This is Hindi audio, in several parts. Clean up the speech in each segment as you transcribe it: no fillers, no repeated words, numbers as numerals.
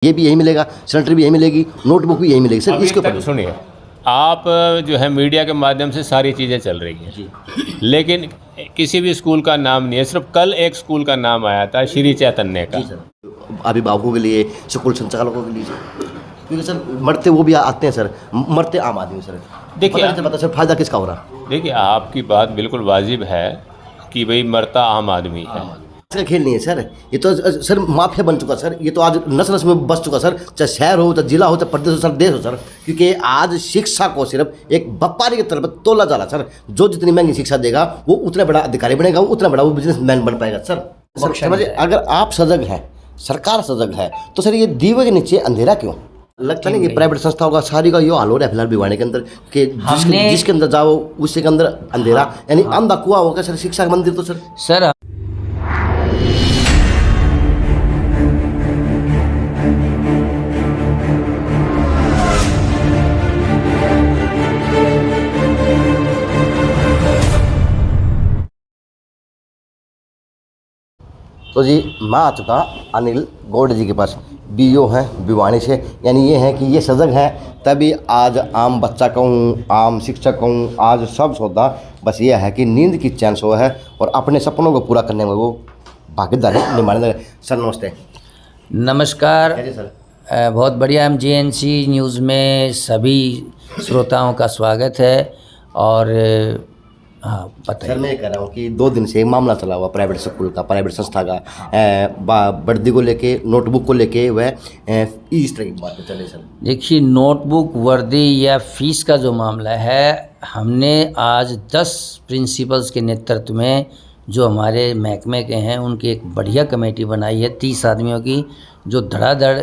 ये भी यही मिलेगा, सैनिटरी भी यही मिलेगी, नोटबुक भी यही मिलेगी सर। इसके ऊपर सुनिए, आप जो है मीडिया के माध्यम से सारी चीज़ें चल रही हैं, लेकिन किसी भी स्कूल का नाम नहीं है। सिर्फ कल एक स्कूल का नाम आया था, श्री चैतन्य का। अभिभावकों के लिए, स्कूल संचालकों के लिए, क्योंकि सर मरते वो भी आते हैं सर, मरते आम आदमी सर। देखिए पता सर फायदा किसका हो रहा? देखिए, आपकी बात बिल्कुल वाजिब है कि भाई मरता आम आदमी है। इसका खेल नहीं है सर, ये तो सर माफिया बन चुका सर। ये तो आज नस नस में बस चुका सर, चाहे शहर हो, चाहे जिला हो, चाहे प्रदेश हो, सर देश हो सर। क्योंकि आज शिक्षा को सिर्फ एक व्यापारी की तरफ तोला जा रहा सर। जो जितनी महंगी शिक्षा देगा वो उतना बड़ा अधिकारी बनेगा, वो उतना बड़ा वो बिजनेसमैन बन पाएगा सर। समझिए, अगर आप सजग हैं, सरकार सजग है, तो सर ये दीवे के नीचे अंधेरा क्यों? लगता नहीं कि प्राइवेट संस्थाओं का सारी का यो हाल हो रहा है फिलहाल भिवानी के अंदर कि जिसके अंदर जाओ उसी के अंदर अंधेरा, यानी अंधा कुआं होगा सर शिक्षा का मंदिर। तो सर तो जी मैं आ चुका अनिल गौड़ जी के पास, बीओ हैं भिवानी से। यानी ये है कि ये सजग हैं, तभी आज आम बच्चा कहूँ, आम शिक्षक कहूँ, आज सब सौदा बस ये है कि नींद की चैन सो है और अपने सपनों को पूरा करने में वो भागीदार निभाने। सर नमस्ते। नमस्कार सर। बहुत बढ़िया। MGNC न्यूज़ में सभी श्रोताओं का स्वागत है। और हाँ बताइए। सर मैं कह रहा हूँ कि 2 दिन से एक मामला चला हुआ प्राइवेट स्कूल का, प्राइवेट संस्था का, वर्दी को लेके, नोटबुक को लेके, वह इस तरह की बातें चले सर। देखिए, नोटबुक, वर्दी या फीस का जो मामला है, हमने आज 10 प्रिंसिपल्स के नेतृत्व में जो हमारे महकमे के हैं उनकी एक बढ़िया कमेटी बनाई है 30 आदमियों की, जो धड़ाधड़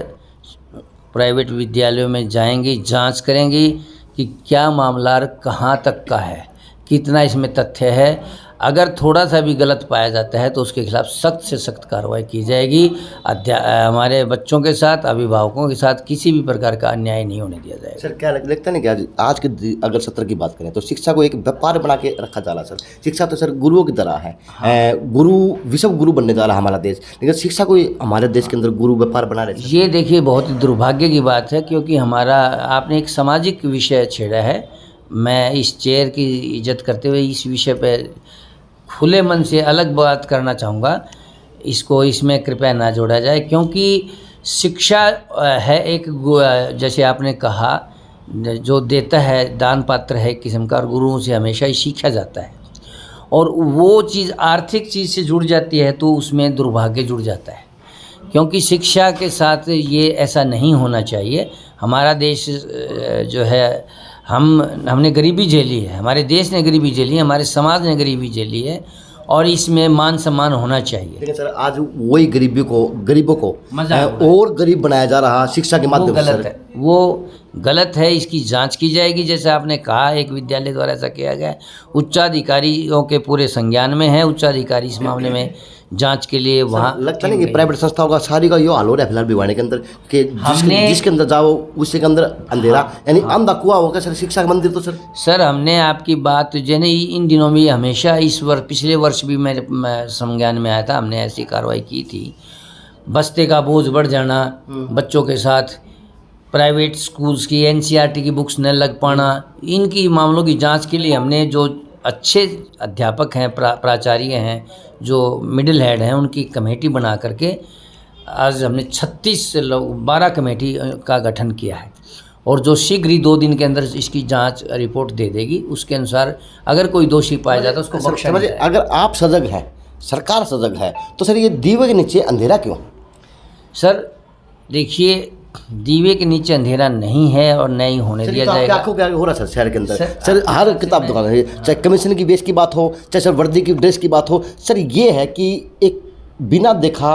प्राइवेट विद्यालयों में जाएंगी, जांच करेंगी कि क्या मामला कहाँ तक का है, कितना इसमें तथ्य है। अगर थोड़ा सा भी गलत पाया जाता है तो उसके खिलाफ सख्त से सख्त कार्रवाई की जाएगी। हमारे बच्चों के साथ, अभिभावकों के साथ किसी भी प्रकार का अन्याय नहीं होने दिया जाएगा। सर क्या लगता नहीं कि आज के अगर सत्र की बात करें तो शिक्षा को एक व्यापार बना के रखा जा रहा सर। शिक्षा तो सर गुरुओं की तरह है। गुरु विश्व गुरु बनने जा रहा हमारा देश, लेकिन शिक्षा को हमारे देश के अंदर गुरु व्यापार बना रहे। ये देखिए बहुत ही दुर्भाग्य की बात है, क्योंकि हमारा आपने एक सामाजिक विषय छेड़ा है। मैं इस चेयर की इज्जत करते हुए इस विषय पर खुले मन से अलग बात करना चाहूँगा। इसमें कृपया ना जोड़ा जाए, क्योंकि शिक्षा है एक, जैसे आपने कहा, जो देता है दान पात्र है एक किस्म का, और गुरुओं से हमेशा ही सीखा जाता है। और वो चीज़ आर्थिक चीज़ से जुड़ जाती है तो उसमें दुर्भाग्य जुड़ जाता है, क्योंकि शिक्षा के साथ ये ऐसा नहीं होना चाहिए। हमारा देश जो है, हमने गरीबी झेली है, हमारे देश ने गरीबी झेली है, हमारे समाज ने गरीबी झेली है, और इसमें मान सम्मान होना चाहिए। लेकिन सर आज वही गरीबों को और गरीब बनाया जा रहा शिक्षा के माध्यम से। वो गलत है, इसकी जांच की जाएगी। जैसे आपने कहा, एक विद्यालय द्वारा ऐसा किया गया, उच्चाधिकारियों के पूरे संज्ञान में है, उच्चाधिकारी इस मामले में जांच के लिए वहाँ। लगता नहीं कि प्राइवेट संस्थाओं का सारी का यो हाल हो रहा है फिलहाल भिवानी के अंदर कि जिसके अंदर जाओ उसी के अंदर अंधेरा, यानी अंधा कुआं होगा सर शिक्षा का मंदिर। तो सर हमने आपकी बात जैसे इन दिनों में हमेशा, इस वर्ष, पिछले वर्ष भी मेरे संज्ञान में आया था, हमने ऐसी कार्रवाई की थी। बस्ते का बोझ बढ़ जाना बच्चों के साथ, प्राइवेट स्कूल्स की NCERT की बुक्स न लग पाना, इनकी मामलों की जांच के लिए हमने जो अच्छे अध्यापक हैं, प्राचार्य हैं, जो मिडिल हेड हैं, उनकी कमेटी बना करके आज हमने 12 कमेटी का गठन किया है। और जो शीघ्र ही 2 दिन के अंदर इसकी जांच रिपोर्ट दे देगी, उसके अनुसार अगर कोई दोषी पाया जाता है उसको बख्शा नहीं जाएगा। अगर आप सजग हैं, सरकार सजग है, तो सर ये दीवे के नीचे अंधेरा क्यों? सर देखिए, दीवे के नीचे अंधेरा नहीं है और नहीं होने दिया जाएगा। क्या हो रहा है सर शहर के अंदर? सर हर किताब दुकान है, चाहे कमीशन की बेस की बात हो, चाहे सर वर्दी की ड्रेस की बात हो, सर ये है कि एक बिना देखा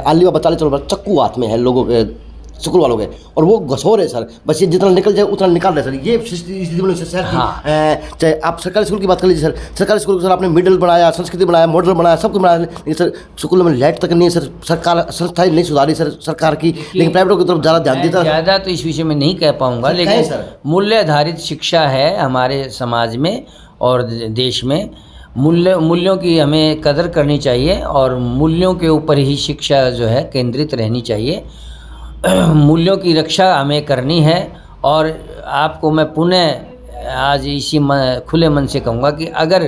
आलिया बचा ले चलो चक्कू हाथ में है लोगों के, स्कूल वालों के, और वो घसो रहे सर, बस ये जितना निकल जाए उतना निकाल रहे सर। ये शहर की, चाहे आप सरकारी स्कूल की बात कर लीजिए सर, सरकारी स्कूल को सर आपने मिडिल बनाया, संस्कृति बनाया, मॉडल बनाया, सब कुछ बनाया, लेकिन सर स्कूल में लाइट तक नहीं है सर। सरकार संस्थाएं नहीं सुधारी सर सरकार की, लेकिन प्राइवेटों की तरफ ज़्यादा ध्यान देता है। ज़्यादा तो इस विषय में नहीं कह पाऊँगा, लेकिन मूल्य आधारित शिक्षा है हमारे समाज में और देश में। मूल्यों की हमें कदर करनी चाहिए और मूल्यों के ऊपर ही शिक्षा जो है केंद्रित रहनी चाहिए। मूल्यों की रक्षा हमें करनी है। और आपको मैं पुनः आज इसी खुले मन से कहूँगा कि अगर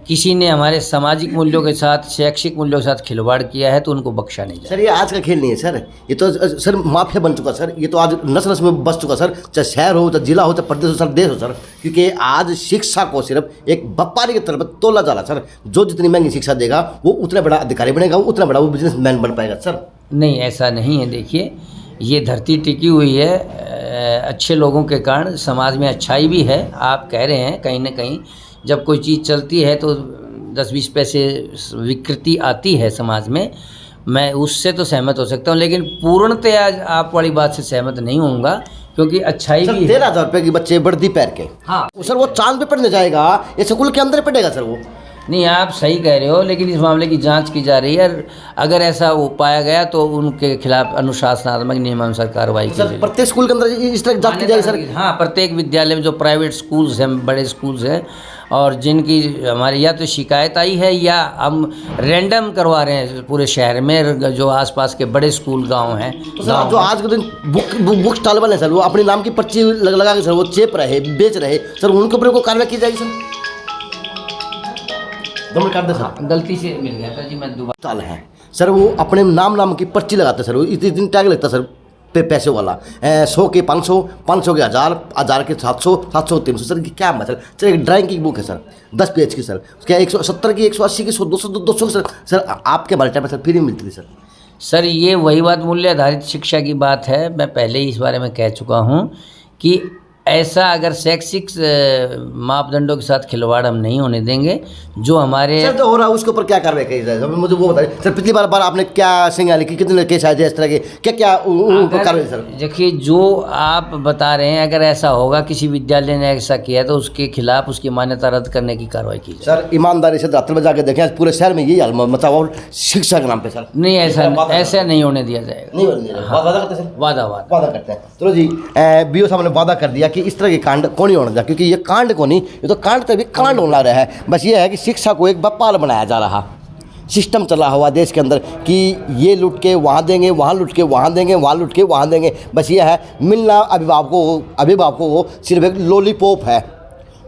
किसी ने हमारे सामाजिक मूल्यों के साथ, शैक्षिक मूल्यों के साथ खिलवाड़ किया है तो उनको बख्शा नहीं जाए। सर ये आज का खेल नहीं है सर, ये तो सर माफिया बन चुका सर, ये तो आज नस नस में बस चुका सर, चाहे शहर हो, चाहे जिला हो, चाहे प्रदेश हो, सर देश हो सर। क्योंकि आज शिक्षा को सिर्फ एक व्यापारी की तरफ तोला जा रहा सर। जो जितनी महंगी शिक्षा देगा वो उतना बड़ा अधिकारी बनेगा, वो उतना बड़ा वो बिजनेसमैन बन पाएगा सर। नहीं, ऐसा नहीं है। देखिए, ये धरती टिकी हुई है अच्छे लोगों के कारण, समाज में अच्छाई भी है। आप कह रहे हैं कहीं ना कहीं जब कोई चीज़ चलती है तो 10-20 पैसे विकृति आती है समाज में, मैं उससे तो सहमत हो सकता हूँ, लेकिन पूर्णतया आप वाली बात से सहमत नहीं होऊंगा, क्योंकि अच्छाई भी है। 13,000 रुपये की बच्चे वर्दी पैर के, हाँ सर वो चांद पे पढ़ने जाएगा, ये स्कूल के अंदर पढ़ेगा सर वो? नहीं, आप सही कह रहे हो, लेकिन इस मामले की जांच की जा रही है। अगर ऐसा हो पाया गया तो उनके खिलाफ अनुशासनात्मक नियमानुसार कार्रवाई की सर जाएगी। प्रत्येक स्कूल के अंदर इस तरह जांच की जाएगी सर? हाँ, प्रत्येक विद्यालय में जो प्राइवेट स्कूल्स हैं, बड़े स्कूल्स हैं, और जिनकी हमारी या तो शिकायत आई है या हम रैंडम करवा रहे हैं पूरे शहर में, जो आसपास के बड़े स्कूल गांव हैं। तो सर जो आज के दिन बुक स्टॉल वाले सर, वो अपने नाम की पर्ची लगा के सर वो चेप रहे, बेच रहे सर, उनके ऊपर को कार्रवाई की जाएगी सर? कर दे सर, गलती से मिल गया था जी, मैं दोबारा स्टॉल है सर, वो अपने नाम की पर्ची लगाते सर, वो इतने दिन टैग लगता सर पैसे वाला, 100 के 500, 500 के 1000, 1000 के 700, 700 300 सर। क्या मतलब सर, एक ड्राइंग की बुक है सर 10 पेज की सर, क्या 170 की, 180 की, 200 की सर आपके हमारे टाइम में सर फ्री मिलती थी सर। सर ये वही बात, मूल्य आधारित शिक्षा की बात है। मैं पहले ही इस बारे में कह चुका हूँ कि ऐसा अगर शैक्षिक मापदंडों के साथ खिलवाड़ हम नहीं होने देंगे। जो हमारे सर तो हो रहा है उसके ऊपर क्या कार्रवाई की जाए मुझे वो बताइए सर। पिछली बार आपने क्या सिंगाली की, कितने केस आए थे इस तरह के, क्या कार्रवाई सर? देखिए, जो आप बता रहे हैं, अगर ऐसा होगा किसी विद्यालय ने ऐसा किया तो उसके खिलाफ उसकी मान्यता रद्द करने की कार्रवाई की जाए। सर ईमानदारी से रात्र में जाकर देखें, पूरे शहर में यही हाल मचा और शिक्षा के नाम पे सर नहीं, ऐसा नहीं होने दिया जाएगा। नहीं होने दिया, वादा करते सर, वादा करते हैं। चलो जी, बीओ साहब ने वादा कर दिया कि इस तरह के कांड को नहीं होना चाहिए, क्योंकि ये कांड को नहीं, ये तो कांड तभी कांड होना रहा है। बस ये है कि शिक्षा को एक व्यापार बनाया जा रहा, सिस्टम चला हुआ देश के अंदर कि ये लूट के वहाँ देंगे, वहाँ लूट के वहाँ देंगे, वहाँ लूट के वहाँ देंगे। बस ये है मिलना अभिभावकों को सिर्फ एक लॉलीपॉप है,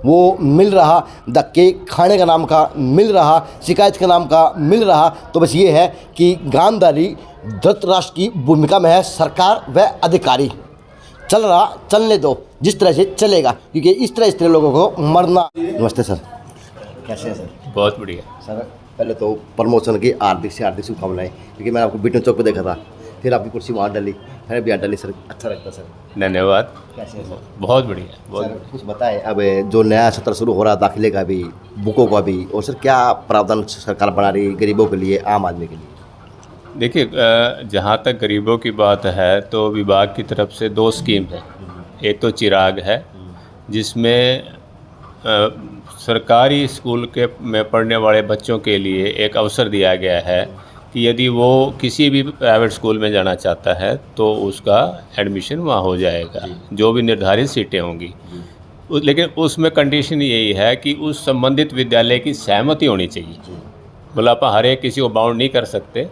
वो मिल रहा, धक्के खाने का नाम का मिल रहा, शिकायत के नाम का मिल रहा। तो बस ये है कि गांधारी धृतराष्ट्र की भूमिका में है सरकार व अधिकारी। चल रहा, चलने दो जिस तरह से चलेगा, क्योंकि इस तरह लोगों को मरना। नमस्ते सर, कैसे हैं सर? बहुत बढ़िया सर, पहले तो प्रमोशन की हार्दिक शुभकामनाएं, क्योंकि मैंने आपको बीटन चौक पे देखा था, फिर आपकी कुर्सी वहाँ डाली, फिर भी यहाँ डाली सर, अच्छा लगता सर। धन्यवाद। कैसे हैं सर? बहुत बढ़िया, बहुत सर कुछ बताएं, अब जो नया सत्र शुरू हो रहा है दाखिले का भी, बुकों का भी, और सर क्या प्रावधान सरकार बना रही गरीबों के लिए, आम आदमी के लिए? देखिए, जहाँ तक गरीबों की बात है तो विभाग की तरफ से 2 स्कीम है। एक तो चिराग है, जिसमें सरकारी स्कूल के में पढ़ने वाले बच्चों के लिए एक अवसर दिया गया है कि यदि वो किसी भी प्राइवेट स्कूल में जाना चाहता है तो उसका एडमिशन वहाँ हो जाएगा, जो भी निर्धारित सीटें होंगी। लेकिन उसमें कंडीशन यही है कि उस संबंधित विद्यालय की सहमति होनी चाहिए। बुलापा हर एक किसी को बाउंड नहीं कर सकते।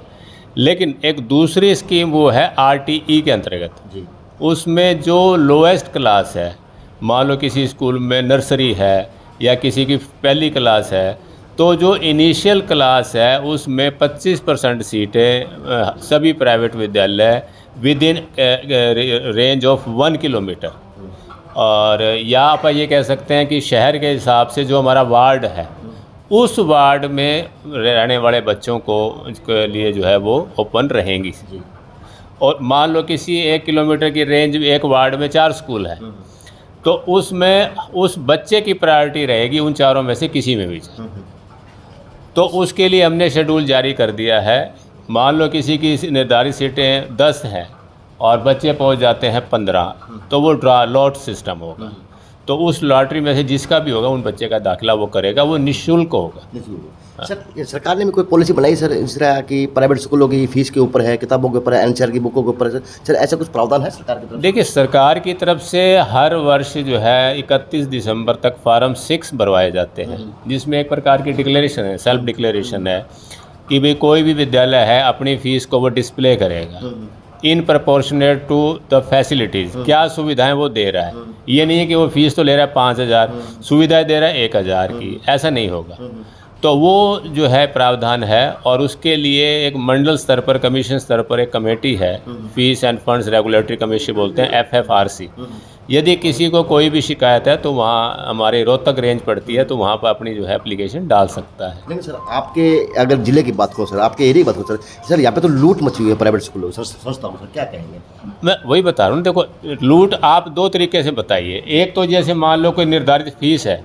लेकिन एक दूसरी स्कीम वो है RTE के अंतर्गत, उसमें जो लोएस्ट क्लास है, मान लो किसी स्कूल में नर्सरी है या किसी की पहली क्लास है, तो जो इनिशियल क्लास है उसमें 25% सीटें सभी प्राइवेट विद्यालय with in range of 1 kilometre, और या आप ये कह सकते हैं कि शहर के हिसाब से जो हमारा वार्ड है उस वार्ड में रहने वाले बच्चों को के लिए जो है वो ओपन रहेंगी। और मान लो किसी 1 किलोमीटर की रेंज में एक वार्ड में 4 स्कूल है, तो उसमें उस बच्चे की प्रायोरिटी रहेगी उन चारों में से किसी में भी। तो उसके लिए हमने शेड्यूल जारी कर दिया है। मान लो किसी की निर्धारित सीटें 10 हैं और बच्चे पहुंच जाते हैं 15, तो वो लॉट सिस्टम होगा। तो उस लॉटरी में से जिसका भी होगा उन बच्चे का दाखिला वो करेगा, वो निःशुल्क होगा। सर सरकार ने भी कोई पॉलिसी बनाई सर इस तरह की, प्राइवेट स्कूलों की फीस के ऊपर है, किताबों के ऊपर है, NCERT की बुकों के ऊपर है सर, ऐसा कुछ प्रावधान है सरकार की तरफ? देखिए, सरकार की तरफ से हर वर्ष जो है 31 दिसंबर तक फॉर्म 6 भरवाए जाते हैं, जिसमें एक प्रकार की डिक्लेरेशन है, सेल्फ डिक्लेरेशन है कि भाई कोई भी विद्यालय है अपनी फ़ीस को वो डिस्प्ले करेगा। इन प्रपोर्शनेट टू द फैसिलिटीज़, क्या सुविधाएं वो दे रहा है। ये नहीं है कि वो फीस तो ले रहा है 5,000, सुविधाएं दे रहा है 1,000 की, ऐसा नहीं होगा। तो वो जो है प्रावधान है, और उसके लिए एक मंडल स्तर पर, कमीशन स्तर पर एक कमेटी है, fees end funds regulatory committee बोलते हैं, FFRC। यदि किसी को कोई भी शिकायत है तो वहाँ हमारे रोहतक रेंज पड़ती है, तो वहाँ पर अपनी जो है एप्लीकेशन डाल सकता है। लेकिन सर आपके अगर जिले की बात करो सर, आपके एरिया की बात करो सर यहाँ पे तो लूट मची हुई है प्राइवेट स्कूलों सर, संस्थाओं सर, क्या कहेंगे? मैं वही बता रहा हूँ, देखो लूट आप दो तरीके से बताइए। एक तो जैसे मान लो कोई निर्धारित फीस है,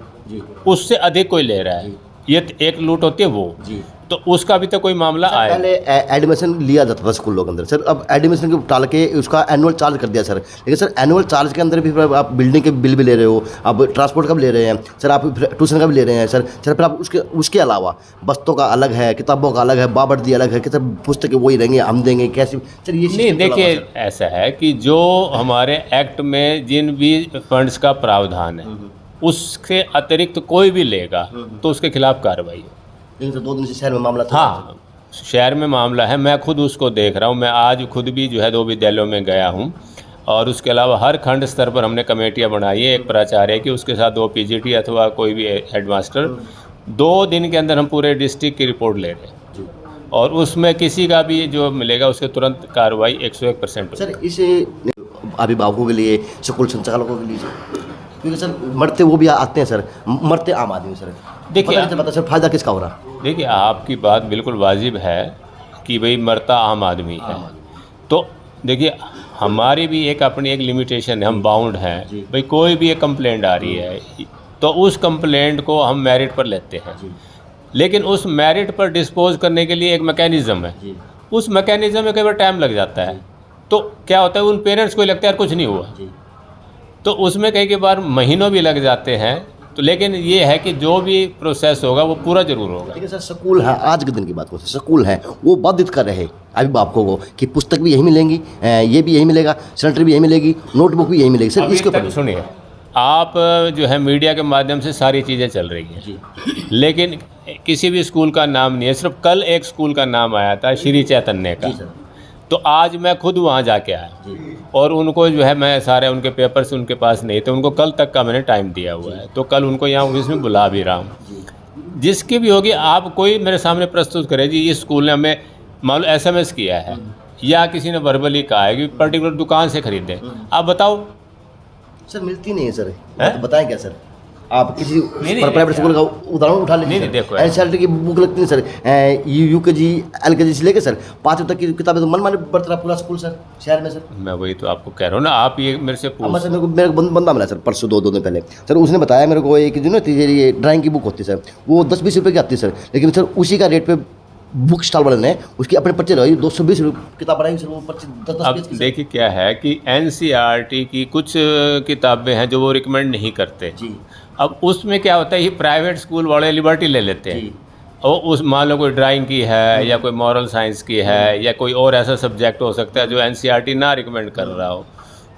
उससे अधिक कोई ले रहा है, ये एक लूट होती है वो जी। तो उसका भी तो कोई मामला आया। पहले एडमिशन लिया जाता था स्कूलों के अंदर सर, अब एडमिशन के टाल के उसका एनुअल चार्ज कर दिया सर। लेकिन सर एनुअल चार्ज के अंदर भी आप बिल्डिंग के बिल भी ले रहे हो, आप ट्रांसपोर्ट का भी ले रहे हैं सर, आप ट्यूशन का भी ले रहे हैं सर। फिर आप उसके अलावा बस्तों का अलग है, किताबों का अलग है, बाबर्दी अलग है कि सर पुस्तकें वही रहेंगे, हम देंगे कैसे सर? ये नहीं, देखिए ऐसा है कि जो हमारे एक्ट में जिन भी फंड्स का प्रावधान है, उसके अतिरिक्त कोई भी लेगा तो उसके खिलाफ कार्रवाई हो। लेकिन तो 2 दिन से शहर में मामला था। हाँ, शहर में मामला है, मैं खुद उसको देख रहा हूँ। मैं आज खुद भी जो है 2 विद्यालयों में गया हूँ, और उसके अलावा हर खंड स्तर पर हमने कमेटियाँ बनाई है, एक प्राचार्य की, उसके साथ 2 PGT अथवा कोई भी हेडमास्टर। 2 दिन के अंदर हम पूरे डिस्ट्रिक्ट की रिपोर्ट ले रहे हैं, और उसमें किसी का भी जो मिलेगा उसके तुरंत कार्रवाई 101% सर। इस अभिभावकों के लिए, स्कूल संचालकों के लिए, क्योंकि सर मरते वो भी आते हैं सर, मरते आम आदमी सर, देखिए पता सर फायदा किसका हो रहा? देखिए आपकी बात बिल्कुल वाजिब है कि भाई मरता आम आदमी है। तो देखिए हमारी भी एक अपनी एक लिमिटेशन है, हम बाउंड हैं। भाई कोई भी एक कंप्लेंट आ रही है तो उस कंप्लेंट को हम मेरिट पर लेते हैं, लेकिन उस मेरिट पर डिस्पोज करने के लिए एक मैकेनिज़्म है। उस मैकेनिज़्म में कई बार टाइम लग जाता है, तो क्या होता है उन पेरेंट्स को लगता है यार कुछ नहीं हुआ, तो उसमें कई बार महीनों भी लग जाते हैं। तो लेकिन ये है कि जो भी प्रोसेस होगा वो पूरा जरूर होगा। लेकिन सर स्कूल है, आज के दिन की बात करो, स्कूल है वो बाधित कर रहे अभिभावकों को कि पुस्तक भी यही मिलेंगी, ये भी यही मिलेगा, सैनिटरी भी यही मिलेगी, नोटबुक भी यही मिलेगी सर। इसके ऊपर सुनिए, आप जो है मीडिया के माध्यम से सारी चीज़ें चल रही हैं, लेकिन किसी भी स्कूल का नाम नहीं है। सिर्फ कल एक स्कूल का नाम आया था, श्री चैतन्य का, तो आज मैं खुद वहाँ जाके आया, और उनको जो है मैं सारे उनके पेपर्स उनके पास नहीं थे, उनको कल तक का मैंने टाइम दिया हुआ है, तो कल उनको यहाँ ऑफिस में बुला भी रहा हूँ। जिसकी भी होगी आप कोई मेरे सामने प्रस्तुत करे जी इस स्कूल ने हमें मान लो SMS किया है, या किसी ने वर्बली कहा है कि पर्टिकुलर दुकान से खरीदें, आप बताओ सर। मिलती नहीं है सर, तो बताएं क्या सर? आप किसी प्राइवेट स्कूल का उदाहरण उठा लीजिए। नहीं, देखो NCERT की बुक लगती है सर, UKG LKG से लेकर सर 5वीं तक की किताबें तो मनमाने पढ़ता रहा पूरा स्कूल सर, शहर में सर। मैं वही तो आपको कह रहा हूँ ना, आप ये मेरे से पूछ। मेरे को बंदा मिला सर परसों 2 दिन पहले सर, उसने बताया मेरे को एक जो ना ये ड्राइंग की बुक होती है सर, वो 10-20 रुपये की आती है सर, लेकिन सर उसी का रेट पे बुक स्टॉल वाले ने उसकी अपने पर्चे लगाई 220 किताब बनाई सर, वो पर्चे 10-10 अब देखिए क्या है कि NCERT की कुछ किताबें हैं जो वो रिकमेंड नहीं करते जी। अब उसमें क्या होता है, ये प्राइवेट स्कूल वाले लिबर्टी ले लेते हैं, और उस मान लो कोई ड्राइंग की है, या कोई मॉरल साइंस की है, या कोई और ऐसा सब्जेक्ट हो सकता है जो NCERT ना रिकमेंड कर रहा हो,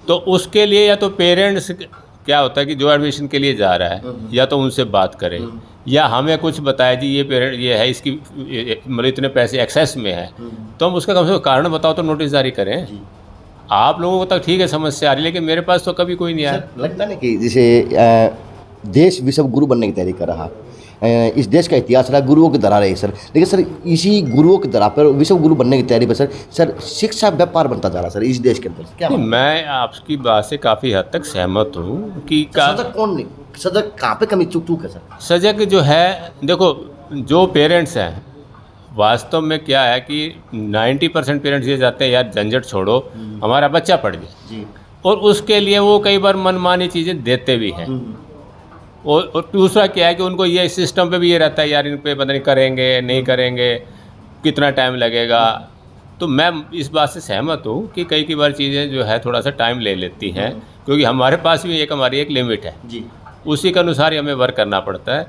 तो उसके लिए या तो पेरेंट्स क्या होता है कि जो एडमिशन के लिए जा रहा है, या तो उनसे बात करें, या हमें कुछ बताया जी ये पेरेंट ये है, इसकी मतलब इतने पैसे एक्सेस में है, तो हम उसका कम से कम कारण बताओ तो नोटिस जारी करें। आप लोगों को तक ठीक है समस्या आ रही है, लेकिन मेरे पास तो कभी कोई नहीं आया। लगता नहीं कि जैसे देश विश्व गुरु बनने की तैयारी कर रहा, इस देश का इतिहास रहा गुरुओं की दरार है सर, लेकिन सर इसी गुरुओं की दरार पर विश्व गुरु बनने की तैयारी पर सर शिक्षा व्यापार बनता जा रहा सर इस देश के अंदर। क्या मैं आपकी बात से काफ़ी हद तक सहमत हूँ कि सजग कौन नहीं, सजग कहाँ पे कमी चूक है सर? सजग जो है, देखो जो पेरेंट्स हैं वास्तव में क्या है कि 90% पेरेंट्स ये चाहते हैं यार झंझट छोड़ो, हमारा बच्चा पढ़ जाए, और उसके लिए वो कई बार मनमानी चीज़ें देते भी हैं। और दूसरा क्या है कि उनको ये सिस्टम पे भी ये रहता है यार इन पे पता नहीं करेंगे नहीं करेंगे, कितना टाइम लगेगा। तो मैं इस बात से सहमत हूँ कि कई बार चीज़ें जो है थोड़ा सा टाइम ले लेती हैं, क्योंकि हमारे पास भी हमारी एक लिमिट है जी, उसी के अनुसार ही हमें वर्क करना पड़ता है।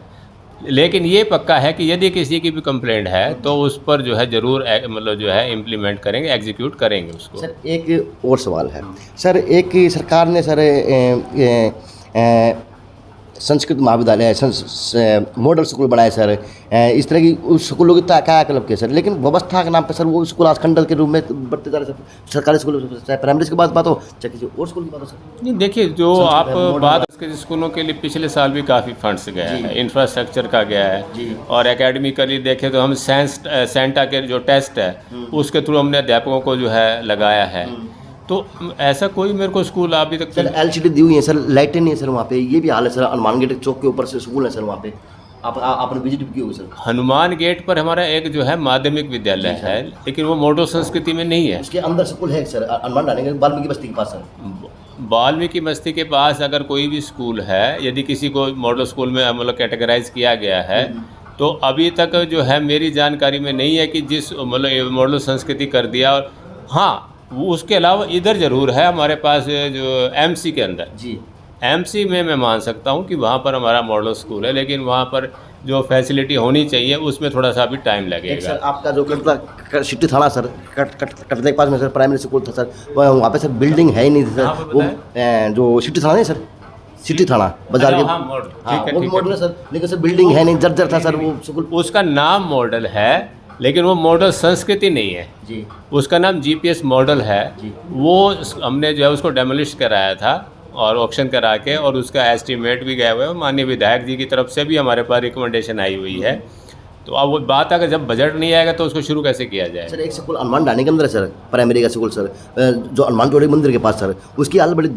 लेकिन ये पक्का है कि यदि किसी की भी कंप्लेंट है तो उस पर जो है ज़रूर मतलब जो है इम्प्लीमेंट करेंगे, एग्जीक्यूट करेंगे उसको। सर एक और सवाल है सर, एक सरकार ने सर संस्कृत महाविद्यालय है, मॉडल स्कूल बनाए सर, इस तरह की उस स्कूलों की क्या क्लब के सर, लेकिन व्यवस्था के नाम पे सर वो स्कूल आज खंडल के रूप में बढ़ते जा रहे सर। सरकारी स्कूल चाहे प्राइमरी की बात हो चाहे किसी और स्कूल की बात हो सर। नहीं देखिए, जो आप बात उसके स्कूलों के लिए पिछले साल भी काफ़ी फंड्स गया है, इंफ्रास्ट्रक्चर का गया है, और एकेडमिकली देखें तो हम साइंस सेंटा के जो टेस्ट है उसके थ्रू हमने अध्यापकों को जो है लगाया है। तो ऐसा कोई मेरे को स्कूल अभी तक सर LCD दी हुई है सर, लाइटें नहीं है सर वहाँ पे, ये भी हाल है सर। हनुमान गेट चौक के ऊपर से स्कूल है सर, वहाँ पे आपने विजिट भी की होगी सर। हनुमान गेट पर हमारा एक जो है माध्यमिक विद्यालय है, लेकिन वो मॉडल संस्कृति में नहीं है। उसके अंदर स्कूल है सर, हनुमान डालेंगे वाल्मीकि बस्ती के पास सर। वाल्मीकि बस्ती के पास अगर कोई भी स्कूल है, यदि किसी को मॉडल स्कूल में मतलब कैटेगराइज किया गया है, तो अभी तक जो है मेरी जानकारी में नहीं है कि जिस मतलब मॉडल संस्कृति कर दिया। और हाँ, वो उसके अलावा इधर ज़रूर है हमारे पास जो MC के अंदर जी, MC में मैं मान सकता हूँ कि वहाँ पर हमारा मॉडल स्कूल है, लेकिन वहाँ पर जो फैसिलिटी होनी चाहिए उसमें थोड़ा सा भी टाइम एक लगेगा। सर आपका जो कटला सिटी थाना सर, कटले के पास में सर प्राइमरी स्कूल था सर, वहाँ पे सर बिल्डिंग है ही नहीं थी सर। वो जो सिटी थाना नहीं सर, सिटी थाना बाजार के, हाँ, मॉडल, हाँ ठीक है, वो ठीक मॉडल है सर, लेकिन सर बिल्डिंग है नहीं, जर्जर था सर वो स्कूल। उसका नाम मॉडल है, लेकिन वो मॉडल संस्कृति नहीं है जी, उसका नाम GPS मॉडल है। वो हमने जो है उसको डेमोलिश कराया था और ऑक्शन करा के, और उसका एस्टीमेट भी गया हुआ है, माननीय विधायक जी की तरफ से भी हमारे पास रिकमेंडेशन आई हुई है। तो अब वो बात अगर जब बजट नहीं आएगा तो उसको शुरू कैसे किया जाए। सर एक स्कूल हनुमान डाने के अंदर है सर, प्राइमरी का स्कूल सर, जो हनुमान जोड़ी मंदिर के पास सर, उसकी हालत बड़ी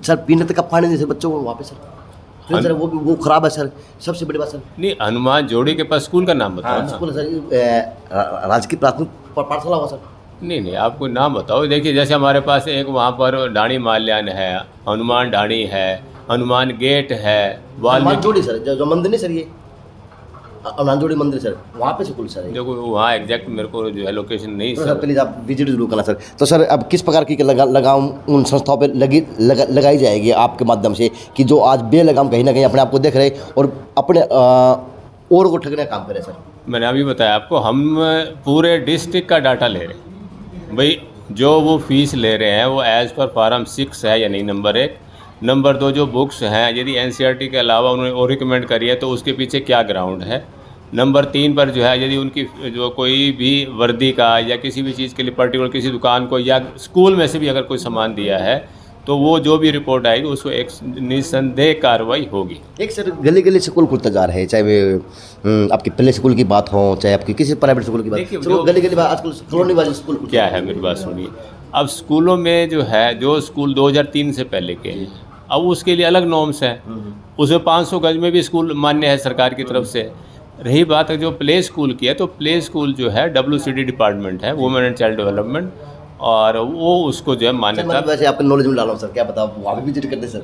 सर, पीने तक का पानी नहीं सर बच्चों को वहाँ पे सर। फिर सर वो खराब है सर, सबसे बड़ी बात सर। नहीं, हनुमान जोड़ी के पास स्कूल का नाम बताओ ना। स्कूल है सर, राजकीय प्राथमिक पाठशाला हुआ सर। नहीं, आप कोई नाम बताओ। देखिए, जैसे हमारे पास एक वहाँ पर ढाणी माल्यान है, हनुमान ढाणी है, हनुमान गेट है, हनुमान जोड़ी सर, जो मंदिर नहीं सर, ये हनुमान जोड़ी मंदिर सर, वहाँ पे स्कूल सर। देखो वहाँ एग्जैक्ट मेरे को जो है लोकेशन नहीं तो सर प्लीज़ आप विजिट जरूर करना सर। तो सर अब किस प्रकार की लगाम उन संस्थाओं पे लगाई जाएगी आपके माध्यम से, कि जो आज बेलगाम कहीं ना कहीं अपने आप को देख रहे और अपने और को ठगने का काम करे सर। मैंने अभी बताया आपको, हम पूरे डिस्ट्रिक्ट का डाटा ले रहे हैं भाई। जो वो फीस ले रहे हैं वो एज़ पर फार्म 6 है या नहीं, नंबर 1। नंबर 2, जो बुक्स हैं यदि NCERT के अलावा उन्होंने और रिकमेंड करी है तो उसके पीछे क्या ग्राउंड है। नंबर 3 पर जो है यदि उनकी जो कोई भी वर्दी का या किसी भी चीज़ के लिए पर्टिकुलर किसी दुकान को या स्कूल में से भी अगर कोई सामान दिया है तो वो जो भी रिपोर्ट आएगी उसको एक निस्संदेह कार्रवाई होगी। एक सर गली गली स्कूल खुलता जा रहे हैं, चाहे वे आपकी प्ले स्कूल की बात हो चाहे आपकी किसी प्राइवेट स्कूल की बात, तो गली गली आजकल कॉलोनी वाले स्कूल क्या है, मेरी बात सुनिए। अब स्कूलों में जो है, जो स्कूल 2003 से पहले के हैं, अब उसके लिए अलग नॉर्म्स हैं। उसमें 500 गज में भी स्कूल मान्य है सरकार की तरफ से। रही बात है जो प्ले स्कूल की है, तो प्ले स्कूल जो है WCD डिपार्टमेंट है, वुमेन एंड चाइल्ड डेवलपमेंट, और वो उसको जो है मान्यता। वैसे आपके नॉलेज में डाला हूँ सर, क्या बताओ वहाँ भी विजिट करते सर।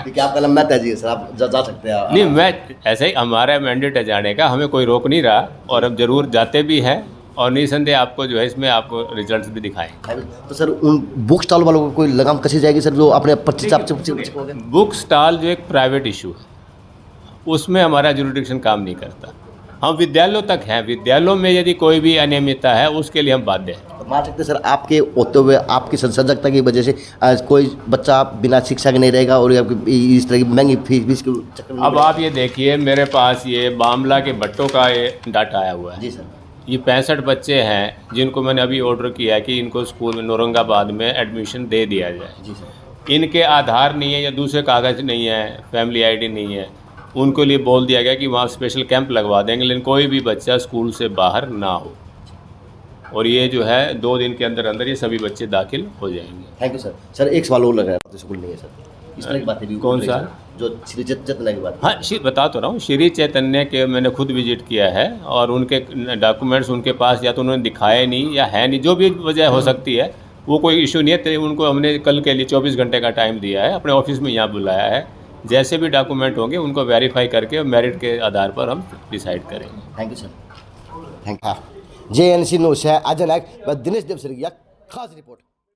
ठीक है, आपका लंबा तय सर, आप जा सकते हैं। नहीं, मैं ऐसे ही हमारा मैंडेट है जाने का, हमें कोई रोक नहीं रहा, और हम जरूर जाते भी हैं, और निसंदेह आपको जो है इसमें आपको रिजल्ट्स भी दिखाएं। तो सर उन बुक स्टॉल वालों को कोई लगाम कसी जाएगी सर, जो अपने 25 बुक स्टॉल जो एक प्राइवेट इशू है उसमें हमारा जुरिडिक्शन काम नहीं करता। हम विद्यालयों तक हैं, विद्यालयों में यदि कोई भी अनियमितता है उसके लिए हम बाध्य हैं। तो मान सकते सर आपके होते हुए आपकी सजगता की वजह से आज कोई बच्चा बिना शिक्षा के नहीं रहेगा और इस तरह की महंगी फीस के चक्कर में। अब आप ये देखिए, मेरे पास ये बामला के भट्टों का ये डाटा आया हुआ है जी सर। ये 65 बच्चे हैं जिनको मैंने अभी ऑर्डर किया है कि इनको स्कूल में औरंगाबाद में एडमिशन दे दिया जाए। जी सर। इनके आधार नहीं है या दूसरे कागज़ नहीं है, फैमिली ID नहीं है, उनको लिए बोल दिया गया कि वहाँ स्पेशल कैंप लगवा देंगे, लेकिन कोई भी बच्चा स्कूल से बाहर ना हो। और ये जो है 2 दिन के अंदर अंदर ये सभी बच्चे दाखिल हो जाएंगे। Thank you sir. सर एक सवाल और लग रहा है, स्कूल नहीं है सर, इस तरह की बात है। कौन सा? जो श्री चैतन्य की बात। हाँ, बता तो रहा हूँ, श्री चैतन्य के मैंने खुद विजिट किया है, और उनके डॉक्यूमेंट्स उनके पास या तो उन्होंने दिखाए नहीं या है नहीं, जो भी वजह हो सकती है, वो कोई इशू नहीं है। उनको हमने कल के लिए 24 घंटे का टाइम दिया है, अपने ऑफिस में यहाँ बुलाया है। जैसे भी डॉक्यूमेंट होंगे उनको वेरीफाई करके मेरिट के आधार पर हम डिसाइड करेंगे। Thank you sir. Thank you. JNC news है अजय नायक व दिनेश देवसरी की खास रिपोर्ट।